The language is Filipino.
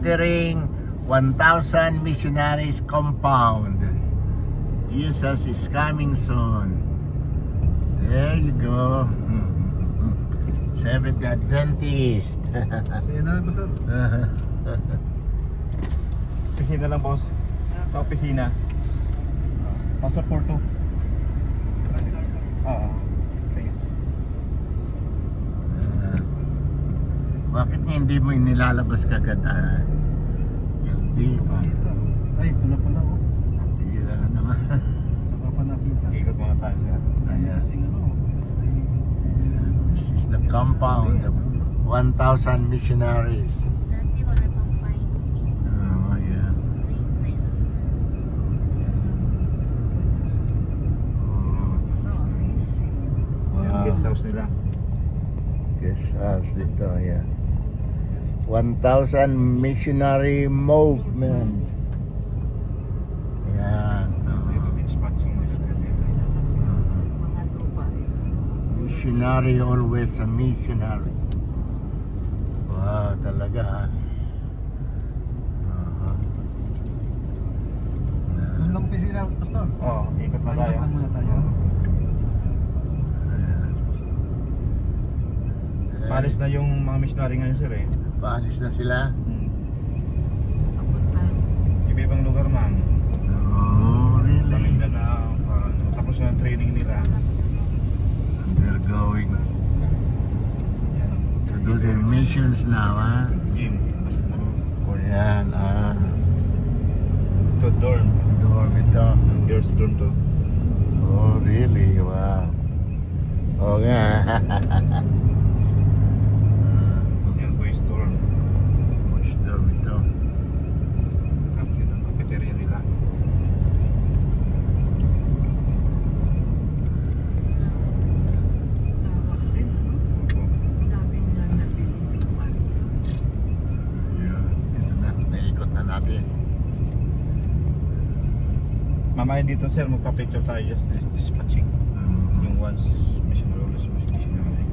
entering 1,000 Missionaries Compound. Jesus is coming soon. There you go. Seventh Adventist. Sige na lang, Pastor. Opisina lang, boss. Sa opisina. Pastor Porto. Oo. Okay. Bakit nga hindi mo inilalabas kagad? Hindi pa. Kita. Ay, ito na pala, oh. Hira na naman. Saka pa nakita. Ikot muna tayo siya. Ay, kasing ano, ay, This is the compound of 1,000 missionaries. Dati wala pang pine tree. Oh, yeah. So amazing. Yung guest house nila. Guest house dito, yeah. 1,000 missionary movement. Yan. Dito dispatching na sila dito. Mga lupa. Missionary, always a missionary. Wow, talaga ha. doon lang opisina, Pastor. Oo, ikot na Ay, tayo. ikot na muna tayo. Paalis na yung mga missionary ngayon sir eh. Paalis na sila. Iba-ibang lugar man. Oh, really? Paminda na, tapos na ang training nila. They're going to do their missions now, ha? Gym. Pasok na rin. Yan, Ito, dorm. dorm ito. Girls dorm to. Oh, really? Wow. Oo nga. Yan, boys dorm. Which dorm ito? Tapos yun ang cafeteria nila. Yeah. Ito na, naikot na natin. Mamaya dito sir, magpa-picture tayo just dispatching. Yung once missionary, always missionary.